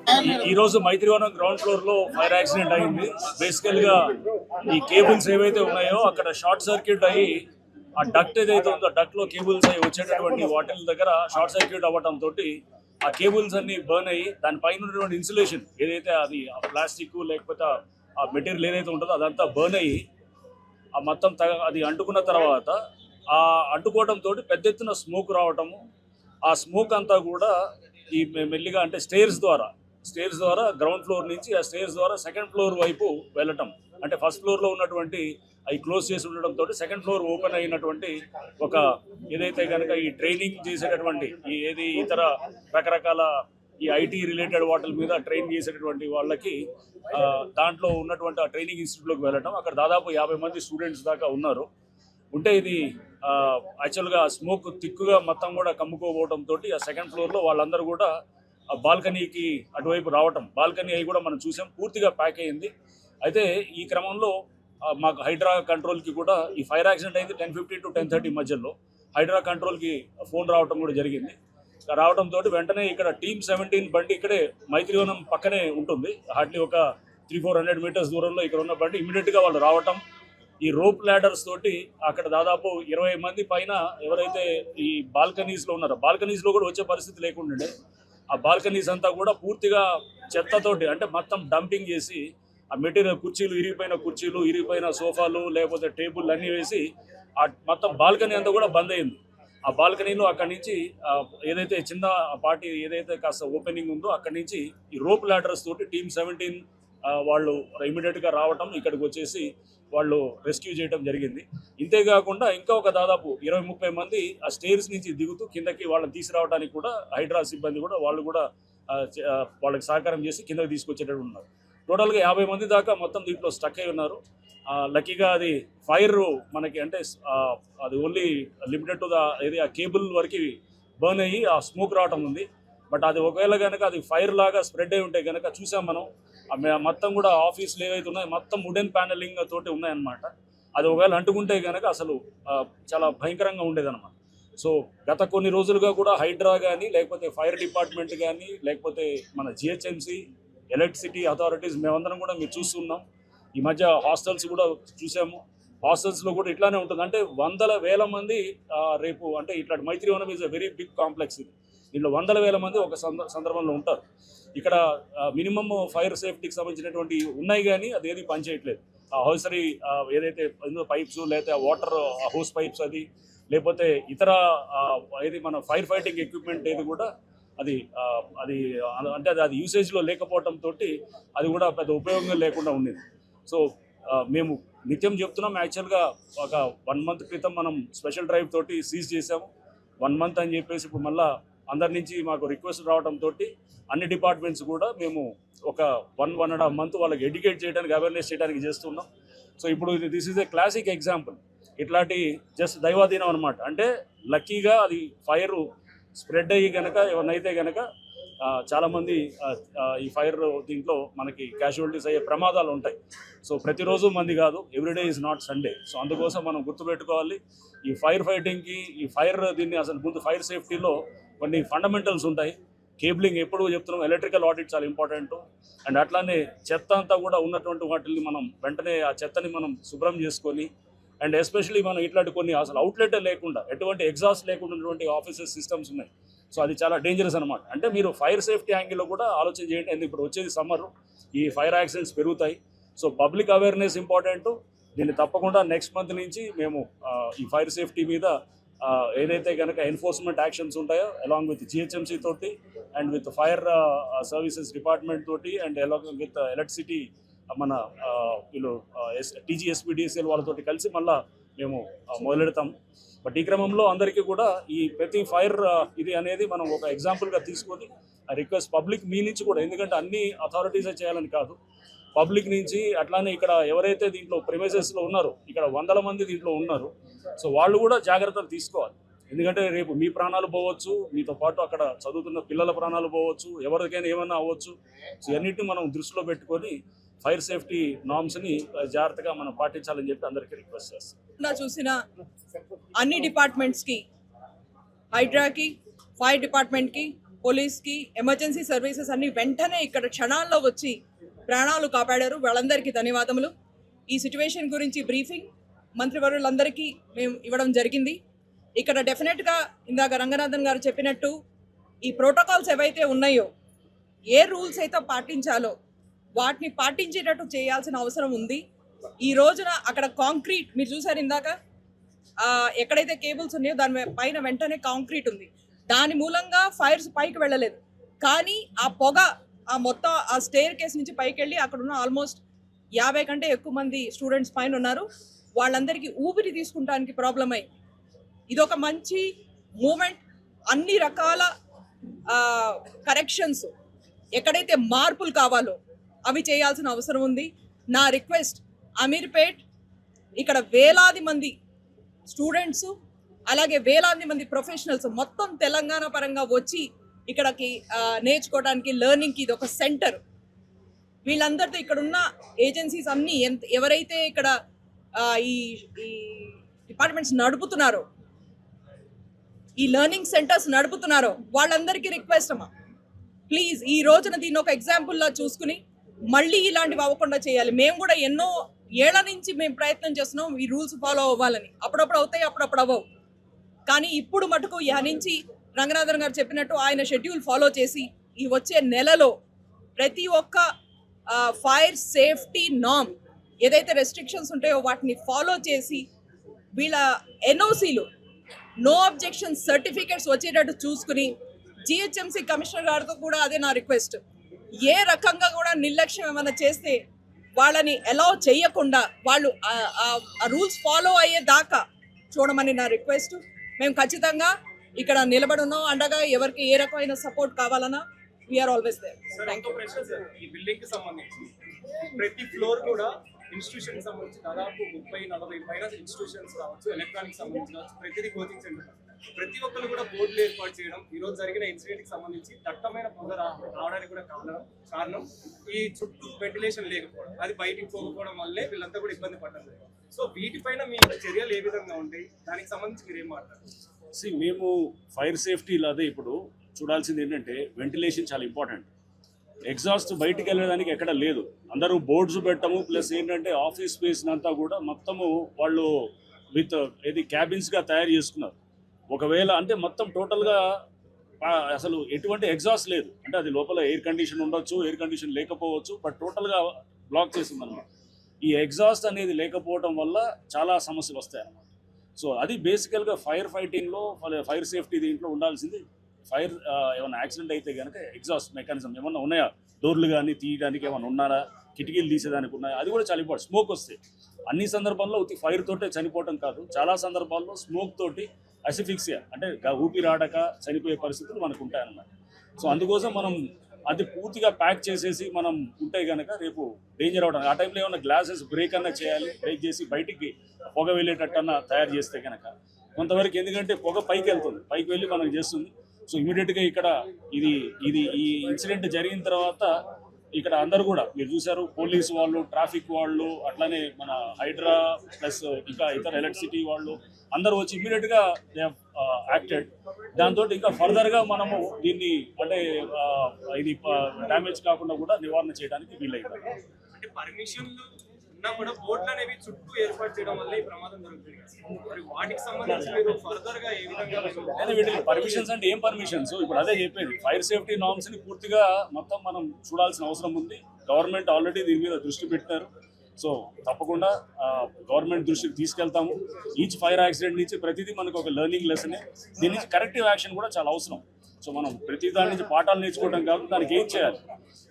ఈ రోజు Maitrivanam ground floor లో ఫైర్ యాక్సిడెంట్ అయింది. బేసికల్ గా ఈ కేబుల్స్ ఏవైతే ఉన్నాయో అక్కడ షార్ట్ సర్క్యూట్ అయ్యి ఆ డక్ట్ ఏదైతే ఉందో డక్ట్ లో కేబుల్స్ అయ్యి వచ్చేటటువంటి వాటిల దగ్గర షార్ట్ సర్క్యూట్ అవ్వడం తోటి ఆ కేబుల్స్ అన్ని బర్న్ అయ్యి దానిపైన ఉన్నటువంటి ఇన్సులేషన్ ఏదైతే అది ప్లాస్టిక్ లేకపోతే ఆ మెటీరియల్ ఏదైతే ఉంటుందో అదంతా బర్న్ అయ్యి ఆ మొత్తం అది అంటుకున్న తర్వాత ఆ అంటుకోవడం తోటి పెద్ద ఎత్తున స్మోక్ రావటము, ఆ స్మోక్ అంతా కూడా ఈ మెల్లిగా అంటే స్టేర్స్ ద్వారా గ్రౌండ్ ఫ్లోర్ నుంచి ఆ స్టేర్స్ ద్వారా సెకండ్ ఫ్లోర్ వైపు వెళ్ళటం, అంటే ఫస్ట్ ఫ్లోర్లో ఉన్నటువంటి అవి క్లోజ్ చేసి ఉండడంతో సెకండ్ ఫ్లోర్ ఓపెన్ అయినటువంటి ఒక ఏదైతే కనుక ఈ ట్రైనింగ్ చేసేటటువంటి ఈ ఏది ఇతర రకరకాల ఈ ఐటీ రిలేటెడ్ వాటి మీద ట్రైన్ చేసేటటువంటి వాళ్ళకి దాంట్లో ఉన్నటువంటి ఆ ట్రైనింగ్ ఇన్స్టిట్యూట్లోకి వెళ్ళటం, అక్కడ దాదాపు 50 మంది స్టూడెంట్స్ దాకా ఉన్నారు. ఉంటే ఇది యాక్చువల్గా స్మోక్ తిక్కుగా మొత్తం కూడా కమ్ముకోవడం తోటి ఆ సెకండ్ ఫ్లోర్లో వాళ్ళందరూ కూడా ఆ బాల్కనీకి అటువైపు రావటం, బాల్కనీ అవి కూడా మనం చూసాం పూర్తిగా ప్యాక్ అయ్యింది. అయితే ఈ క్రమంలో మాకు హైడ్రా కంట్రోల్కి కూడా ఈ ఫైర్ యాక్సిడెంట్ అయింది 10:50 to 10:30 మధ్యలో హైడ్రా కంట్రోల్కి ఫోన్ రావటం కూడా జరిగింది. రావడంతో వెంటనే ఇక్కడ టీమ్ 17 బండి ఇక్కడే మైత్రివనం పక్కనే ఉంటుంది, హార్డ్లీ ఒక 300-400 మీటర్స్ దూరంలో ఇక్కడ ఉన్న బండి ఇమీడియట్గా వాళ్ళు రావటం, ఈ రోప్ ల్యాడర్స్ తోటి అక్కడ దాదాపు 20 మంది పైన ఎవరైతే ఈ బాల్కనీస్లో ఉన్నారో బాల్కనీస్లో కూడా వచ్చే పరిస్థితి లేకుండా ఆ బాల్కనీస్ అంతా కూడా పూర్తిగా చెత్తతోటి అంటే మొత్తం డంపింగ్ చేసి ఆ మెటీరియల్ కుర్చీలు ఇరిగిపోయిన సోఫాలు లేకపోతే టేబుల్ అన్నీ వేసి ఆ మొత్తం బాల్కనీ అంతా కూడా బంద్ అయింది. ఆ బాల్కనీలో అక్కడి నుంచి ఏదైతే చిన్న పార్టీ ఏదైతే కాస్త ఓపెనింగ్ ఉందో అక్కడి నుంచి ఈ రోప్ ల్యాడర్స్ తోటి టీమ్ 17 వాళ్ళు ఇమీడియట్గా రావటం, ఇక్కడికి వచ్చేసి వాళ్ళు రెస్క్యూ చేయడం జరిగింది. ఇంతేకాకుండా ఇంకా ఒక దాదాపు 20-30 మంది ఆ స్టేర్స్ నుంచి దిగుతూ కిందకి వాళ్ళని తీసుకురావడానికి కూడా హైడ్రా సిబ్బంది కూడా వాళ్ళు కూడా వాళ్ళకి సహకారం చేసి కిందకి తీసుకొచ్చేటట్టు ఉన్నారు. టోటల్గా 50 మంది దాకా మొత్తం దీంట్లో స్టక్ అయి ఉన్నారు. లక్కీగా అది ఫైర్ మనకి అంటే అది ఓన్లీ లిమిటెడ్ టు ద ఏది ఆ కేబుల్ వరకు బర్న్ అయ్యి ఆ స్మోక్ రావటం ఉంది. బట్ అది ఒకవేళ కనుక అది ఫైర్ లాగా స్ప్రెడ్ అయి ఉంటే కనుక చూసాం మనం మొత్తం కూడా ఆఫీసులు ఏవైతే ఉన్నాయో మొత్తం వుడెన్ ప్యానలింగ్ తోటి ఉన్నాయన్నమాట. అది ఒకవేళ అంటుకుంటే కనుక అసలు చాలా భయంకరంగా ఉండేదన్నమాట. సో గత కొన్ని రోజులుగా కూడా హైడ్రా కానీ లేకపోతే ఫైర్ డిపార్ట్మెంట్ కానీ లేకపోతే మన జిహెచ్ఎంసి ఎలక్ట్రిసిటీ అథారిటీస్ మేమందరం కూడా మీరు చూస్తున్నాం. ఈ మధ్య హాస్టల్స్ కూడా చూసాము, హాస్టల్స్లో కూడా ఇట్లానే ఉంటుంది. అంటే వందల వేల మంది రేపు అంటే ఇట్లా Maitrivanam is a very big complex, ఇది దీంట్లో వందల వేల మంది ఒక సందర్భంలో ఉంటారు. ఇక్కడ మినిమమ్ ఫైర్ సేఫ్టీకి సంబంధించినటువంటి ఉన్నాయి కానీ అదేది పనిచేయట్లేదు. ఆ హౌసరీ ఏదైతే పైప్స్ లేకపోతే వాటర్ హోస్ పైప్స్ అది లేకపోతే ఇతర ఏది మన ఫైర్ ఫైటింగ్ ఎక్విప్మెంట్ ఏది కూడా అది అంటే అది యూసేజ్లో లేకపోవడం తోటి అది కూడా పెద్ద ఉపయోగం లేకుండా ఉండేది. సో మేము నిత్యం చెప్తున్నాం, యాక్చువల్గా ఒక 1 month క్రితం మనం స్పెషల్ డ్రైవ్ తోటి సీజ్ చేసాము. 1 month అని చెప్పేసి ఇప్పుడు మళ్ళీ అందరి నుంచి మాకు రిక్వెస్ట్ రావడంతో అన్ని డిపార్ట్మెంట్స్ కూడా మేము ఒక 1.5 month వాళ్ళకి ఎడ్యుకేట్ చేయడానికి అవేర్నెస్ చేయడానికి చేస్తున్నాం. సో ఇప్పుడు this is a classic example, ఇట్లాంటి జస్ట్ దైవాధీనం అనమాట. అంటే లక్కీగా అది ఫైర్ స్ప్రెడ్ అయ్యి కనుక ఎవరినైతే కనుక చాలామంది ఈ ఫైర్ దీంట్లో మనకి క్యాజువాలిటీస్ అయ్యే ప్రమాదాలు ఉంటాయి. సో ప్రతిరోజు మంది కాదు, everyday is not Sunday. So అందుకోసం మనం గుర్తుపెట్టుకోవాలి ఈ ఫైర్ ఫైటింగ్కి ఈ ఫైర్ దీన్ని అసలు ముందు ఫైర్ సేఫ్టీలో కొన్ని ఫండమెంటల్స్ ఉంటాయి. కేబులింగ్ ఎప్పుడు చెప్తున్నాం, ఎలక్ట్రికల్ ఆడిట్ చాలా ఇంపార్టెంట్. అండ్ అట్లానే చెత్త అంతా కూడా ఉన్నటువంటి వాటిని మనం వెంటనే ఆ చెత్తని మనం శుభ్రం చేసుకొని అండ్ ఎస్పెషలీ మనం ఇట్లాంటి కొన్ని అసలు అవుట్లెట్ లేకుండా ఎటువంటి ఎగ్జాస్ట్ లేకుండా ఉన్నటువంటి ఆఫీసెస్ సిస్టమ్స్ ఉన్నాయి. సో అది చాలా డేంజరస్ అనమాట. అంటే మీరు ఫైర్ సేఫ్టీ యాంగిల్లో కూడా ఆలోచన చేయండి. ఎందుకు ఇప్పుడు వచ్చేది సమ్మర్, ఈ ఫైర్ యాక్సిడెంట్స్ పెరుగుతాయి. So public awareness important. దీన్ని తప్పకుండా నెక్స్ట్ మంత్ నుంచి మేము ఈ ఫైర్ సేఫ్టీ మీద ఏదైతే కనుక ఎన్ఫోర్స్మెంట్ యాక్షన్స్ ఉంటాయో అలాంగ్ విత్ జిహెచ్ఎంసీ తోటి and with fire services department తోటి అండ్ అలాంగ్ విత్ ఎలక్ట్రిసిటీ మన వీళ్ళు టీజీఎస్పీడీసీఎల్ వాళ్ళతోటి కలిసి మళ్ళీ మేము మొదలెడతాం. బట్ ఈ క్రమంలో అందరికీ కూడా ఈ ప్రతి ఫైర్ ఇది అనేది మనం ఒక ఎగ్జాంపుల్గా తీసుకొని రిక్వెస్ట్ పబ్లిక్ మీ నుంచి కూడా, ఎందుకంటే అన్ని అథారిటీసే చేయాలని కాదు, పబ్లిక్ నుంచి అట్లానే ఇక్కడ ఎవరైతే దీంట్లో ప్రిమైసెస్లో ఉన్నారో ఇక్కడ 100 మంది దీంట్లో ఉన్నారు. సో వాళ్ళు కూడా జాగ్రత్తలు తీసుకోవాలి. ఎందుకంటే రేపు మీ ప్రాణాలు పోవచ్చు, మీతో పాటు అక్కడ చదువుతున్న పిల్లల ప్రాణాలు పోవచ్చు, ఎవరికైనా ఏమన్నా అవ్వచ్చు. సో అన్నిటిని మనం దృష్టిలో పెట్టుకొని ఫైర్ సేఫ్టీ నార్మ్స్ని జాగ్రత్తగా మనం పాటించాలని చెప్పి అందరికీ రిక్వెస్ట్ చేస్తాం. చూసిన అన్ని డిపార్ట్మెంట్స్కి, హైడ్రాకి, ఫైర్ డిపార్ట్మెంట్కి పోలీస్కి, ఎమర్జెన్సీ సర్వీసెస్ అన్ని వెంటనే ఇక్కడ క్షణాల్లో వచ్చి ప్రాణాలు కాపాడారు. వాళ్ళందరికీ ధన్యవాదములు. ఈ సిచ్యువేషన్ గురించి బ్రీఫింగ్ మంత్రివర్యులందరికీ మేము ఇవ్వడం జరిగింది. ఇక్కడ డెఫినెట్గా ఇందాక రంగనాథన్ గారు చెప్పినట్టు ఈ ప్రోటోకాల్స్ ఏవైతే ఉన్నాయో, ఏ రూల్స్ అయితే పాటించాలో వాటిని పాటించేటట్టు చేయాల్సిన అవసరం ఉంది. ఈ రోజున అక్కడ కాంక్రీట్ మీరు చూసారు ఇందాక, ఎక్కడైతే కేబుల్స్ ఉన్నాయో దాని పైన వెంటనే కాంక్రీట్ ఉంది. దాని మూలంగా ఫైర్స్ పైకి వెళ్ళలేదు. కానీ ఆ పొగ ఆ మొత్తం ఆ స్టేర్ కేస్ నుంచి పైకి వెళ్ళి అక్కడ ఉన్న ఆల్మోస్ట్ 50 కంటే ఎక్కువ మంది స్టూడెంట్స్ పైన ఉన్నారు. వాళ్ళందరికీ ఊపిరి తీసుకుంటానికి ప్రాబ్లం అయింది. ఇదొక మంచి మూమెంట్. అన్ని రకాల కరెక్షన్స్ ఎక్కడైతే మార్పులు కావాలో అవి చేయాల్సిన అవసరం ఉంది. నా రిక్వెస్ట్, అమీర్పేట్ ఇక్కడ వేలాది మంది స్టూడెంట్స్ అలాగే వేలాది మంది ప్రొఫెషనల్స్ మొత్తం తెలంగాణ పరంగా వచ్చి ఇక్కడికి నేర్చుకోవడానికి, లెర్నింగ్కి ఇది ఒక సెంటర్. వీళ్ళందరితో ఇక్కడ ఉన్న ఏజెన్సీస్ అన్నీ ఎవరైతే ఇక్కడ ఈ డిపార్ట్మెంట్స్ నడుపుతున్నారో, ఈ లెర్నింగ్ సెంటర్స్ నడుపుతున్నారో వాళ్ళందరికీ రిక్వెస్ట్ అమ్మా, ప్లీజ్ ఈ రోజున దీన్ని ఒక ఎగ్జాంపుల్లా చూసుకుని మళ్ళీ ఇలాంటివి అవ్వకుండా చేయాలి. మేము కూడా ఎన్నో ఏళ్ల నుంచి మేము ప్రయత్నం చేస్తున్నాం ఈ రూల్స్ ఫాలో అవ్వాలని. అప్పుడప్పుడు అవుతాయి, అప్పుడప్పుడు అవ్వవు. కానీ ఇప్పుడు మటుకు ఇహ నుంచి రంగనాథన్ గారు చెప్పినట్టు ఆయన షెడ్యూల్ ఫాలో చేసి ఈ వచ్చే నెలలో ప్రతి ఒక్క ఫైర్ సేఫ్టీ నార్మ్ ఏదైతే రెస్ట్రిక్షన్స్ ఉంటాయో వాటిని ఫాలో చేసి వీళ్ళ ఎన్ఓసీలు, నో అబ్జెక్షన్ సర్టిఫికేట్స్ వచ్చేటట్టు చూసుకుని, జిహెచ్ఎంసీ కమిషనర్ గారితో కూడా అదే నా రిక్వెస్ట్, ఏ రకంగా కూడా నిర్లక్ష్యం ఏమైనా చేస్తే వాళ్ళని అలౌ చేయకుండా వాళ్ళు ఆ రూల్స్ ఫాలో అయ్యేదాకా చూడమని నా రిక్వెస్ట్. మేము ఖచ్చితంగా ఇక్కడ నిలబడి ఉన్నాం అండగా. ఎవరికి ఏ రకమైన సపోర్ట్ కావాలన్నా వీఆర్ ఆల్వేస్ దేర్. ఈ బిల్డింగ్ కి సంబంధించి ప్రతి ఫ్లోర్ కూడా ఇన్స్టిట్యూషన్ సంబంధించి దాదాపు 30-40 పైన ఇన్స్టిట్యూషన్స్ కావచ్చు, ఎలక్ట్రానిక్స్ సంబంధించి కావచ్చు, ప్రతిదీ కోచింగ్ సెంటర్. ప్రతి ఒక్కరు కూడా బోర్డులు ఏర్పాటు చేయడం, ఈ రోజు జరిగిన ఇన్సిడెంట్ కి సంబంధించి దట్టమైన పొగ రావడానికి కూడా కారణం ఈ చుట్టూ వెంటిలేషన్ లేకపోవడం, అది బయటికి పోకపోవడం వల్లే వీళ్ళంతా కూడా ఇబ్బంది పడ్డారు. సో వీటిపైన మీ చర్యలు ఏ విధంగా ఉంటాయి, దానికి సంబంధించి మీరు ఏం మాట్లాడారు? మేము ఫైర్ సేఫ్టీ అదే ఇప్పుడు చూడాల్సింది ఏంటంటే వెంటిలేషన్ చాలా ఇంపార్టెంట్. ఎగ్జాస్ట్ బయటికి వెళ్ళడానికి ఎక్కడ లేదు. అందరూ బోర్డ్స్ పెట్టము, ప్లస్ ఏంటంటే ఆఫీస్ స్పేస్ అంతా కూడా మొత్తము వాళ్ళు విత్ క్యాబిన్స్గా తయారు చేసుకున్నారు. ఒకవేళ అంటే మొత్తం టోటల్గా అసలు ఎటువంటి ఎగ్జాస్ట్ లేదు. అంటే అది లోపల ఎయిర్ కండిషన్ ఉండొచ్చు, ఎయిర్ కండిషన్ లేకపోవచ్చు, బట్ టోటల్గా బ్లాక్ చేసింది అన్నమాట. ఈ ఎగ్జాస్ట్ అనేది లేకపోవడం వల్ల చాలా సమస్యలు వస్తాయి అన్నమాట. సో అది బేసికల్గా ఫైర్ ఫైటింగ్లో, ఫైర్ సేఫ్టీ దీంట్లో ఉండాల్సింది. ఫైర్ ఏమైనా యాక్సిడెంట్ అయితే కనుక ఎగ్జాస్ట్ మెకానిజం ఏమన్నా ఉన్నాయా, డోర్లు కానీ తీయడానికి ఏమైనా ఉన్నారా, కిటికీలు తీసేదానికి ఉన్నాయా, అది కూడా చాలా ఇంపార్టెంట్. స్మోక్ వస్తాయి. అన్ని సందర్భాల్లో ఫైర్ తోటే చనిపోవటం కాదు, చాలా సందర్భాల్లో స్మోక్ తోటి అసిఫిక్సియా అంటే ఊపిరాడక చనిపోయే పరిస్థితులు మనకు ఉంటాయన్నమాట. సో అందుకోసం మనం అది పూర్తిగా ప్యాక్ చేసేసి మనం ఉంటే కనుక రేపు డేంజర్ అవడానికి, ఆ టైంలో ఏమైనా గ్లాసెస్ బ్రేక్ అన్నా చేయాలి, బ్రేక్ చేసి బయటికి పొగ వెళ్ళేటట్టన్నా తయారు చేస్తే కనుక కొంతవరకు, ఎందుకంటే పొగ పైకి వెళ్తుంది, పైకి వెళ్ళి మనకు చేస్తుంది. సో ఇమీడియట్గా ఇక్కడ ఈ ఇన్సిడెంట్ జరిగిన తర్వాత ఇక్కడ అందరూ కూడా మీరు చూసారు, పోలీసు వాళ్ళు, ట్రాఫిక్ వాళ్ళు, అట్లానే మన హైడ్రా ప్లస్ ఇంకా ఇతర ఎలక్ట్రిసిటీ వాళ్ళు అందరూ వచ్చి ఇమీడియట్గా దే హావ్ యాక్టెడ్. దాంతో ఇంకా ఫర్దర్గా మనము దీన్ని అంటే ఇది డ్యామేజ్ కాకుండా కూడా నివారణ చేయడానికి వీలైంది. అంటే పర్మిషన్లు ఉన్నా కూడా బోర్డులు అనేవి చుట్టూ ఏర్పాటు చేయడం వల్ల ఈ ప్రమాదం జరుగుతుంది. మరి వాటికి సంబంధించి మీరు ఫర్దర్ గా ఏ విధంగా వీటికి పర్మిషన్స్ అంటే ఏం పర్మిషన్స్, ఇప్పుడు అదే చెప్పేది, ఫైర్ సేఫ్టీ నార్మ్స్ ని పూర్తిగా మొత్తం మనం చూడాల్సిన అవసరం ఉంది. గవర్నమెంట్ ఆల్రెడీ దీని మీద దృష్టి పెట్టారు. సో తప్పకుండా గవర్నమెంట్ దృష్టికి తీసుకెళ్తాము. ఈచ్ ఫైర్ యాక్సిడెంట్ నుంచి ప్రతిదీ మనకు ఒక లెర్నింగ్ లెసనే. దీని నుంచి కరెక్టివ్ యాక్షన్ కూడా చాలా అవసరం. సో మనం ప్రతి దాని నుంచి పాఠాలు నేర్చుకోవడం కాదు, దానికి ఏం చేయాలి.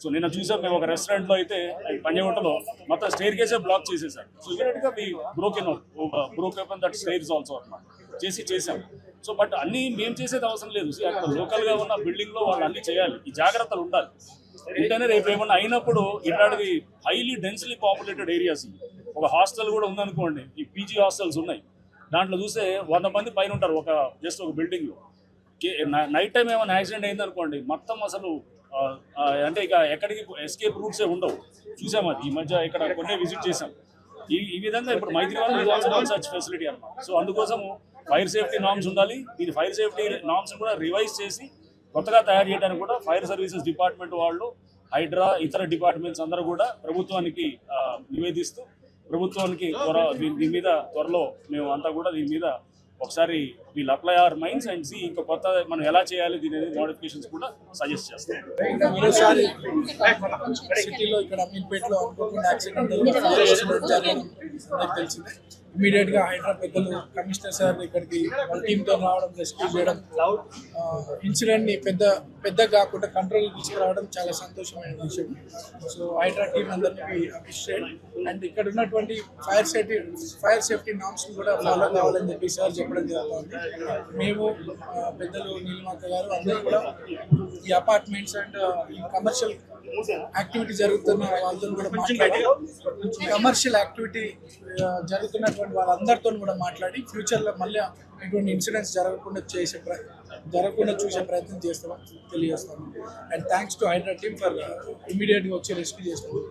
సో నిన్న చూసాం మేము ఒక రెస్టారెంట్లో అయితే పంజగుట్టలో మొత్తం స్టేర్ కేసే బ్లాక్ చేసేసారు. సో ఇమీడియట్గా broke open that stairs also అన్నమాట చేసాం. సో బట్ అన్నీ మేము చేసేది అవసరం లేదు. అక్కడ లోకల్గా ఉన్న బిల్డింగ్లో వాళ్ళు అన్నీ చేయాలి, ఈ జాగ్రత్తలు ఉండాలి. ఇంటనే రేపు ఏమన్నా అయినప్పుడు ఇట్లాంటివి హైలీ డెన్స్లీ పాపులేటెడ్ ఏరియాస్, ఒక హాస్టల్ కూడా ఉందనుకోండి, ఈ పీజీ హాస్టల్స్ ఉన్నాయి, దాంట్లో చూస్తే 100 మంది పైన ఉంటారు ఒక బిల్డింగ్లో. నైట్ టైం ఏమైనా యాక్సిడెంట్ అయిందనుకోండి, మొత్తం అసలు అంటే ఇక ఎక్కడికి ఎస్కేప్ రూట్సే ఉండవు. చూసాం అది ఈ మధ్య ఇక్కడ కొన్ని విజిట్ చేసాం. ఈ విధంగా ఇప్పుడు మైత్రివనం సచ్ ఫెసిలిటీ అన్నమాట. సో అందుకోసము ఫైర్ సేఫ్టీ నార్మ్స్ ఉండాలి. దీని ఫైర్ సేఫ్టీ నార్మ్స్ కూడా రివైజ్ చేసి కొత్తగా తయారు చేయడానికి కూడా ఫైర్ సర్వీసెస్ డిపార్ట్మెంట్ వాళ్ళు, హైడ్రా, ఇతర డిపార్ట్మెంట్స్ అందరూ కూడా ప్రభుత్వానికి నివేదిస్తూ ప్రభుత్వానికి దీని మీద త్వరలో మేము అంతా కూడా దీని మీద ఒకసారి వీళ్ళు apply our minds and see ఇంకా కొత్త మనం ఎలా చేయాలి దీని మోడిఫికేషన్స్ కూడా సజెస్ట్ చేస్తాం. మరోసారి సిటీలో ఇక్కడ అమీర్పేటలో అనుకోకుండా యాక్సిడెంట్ జరగడం నాకు తెలిసిందే. ఇమీడియట్ గా హైడ్రా పెద్దలు, కమిషనర్ సార్ ఇక్కడికి వాళ్ళ టీంతో రావడం, రెస్క్యూ చేయడం, ఇన్సిడెంట్ ని పెద్ద కాకుండా కంట్రోల్ తీసుకురావడం చాలా సంతోషమైన విషయం. సో హైడ్రా టీం అందరినీ అప్రిషియేట్. అండ్ ఇక్కడ ఉన్నటువంటి ఫైర్ సేఫ్టీ నామ్స్ కూడా ఫాలో కావాలని చెప్పి సార్ చెప్పడం జరుగుతుంది. మేము పెద్దలు నీలిమాక గారు అందరూ కూడా ఈ అపార్ట్మెంట్స్ అండ్ ఈ కమర్షియల్ యాక్టివిటీ జరుగుతున్న వాళ్ళతో కూడా మాట్లాడి, కమర్షియల్ యాక్టివిటీ జరుగుతున్నటువంటి వాళ్ళందరితో కూడా మాట్లాడి ఫ్యూచర్లో మళ్ళీ ఎటువంటి ఇన్సిడెంట్స్ జరగకుండా చూసే ప్రయత్నం చేస్తామని తెలియజేస్తాము. And thanks to Hydraa team for ఇమీడియట్గా వచ్చి రెస్క్యూ చేస్తాము.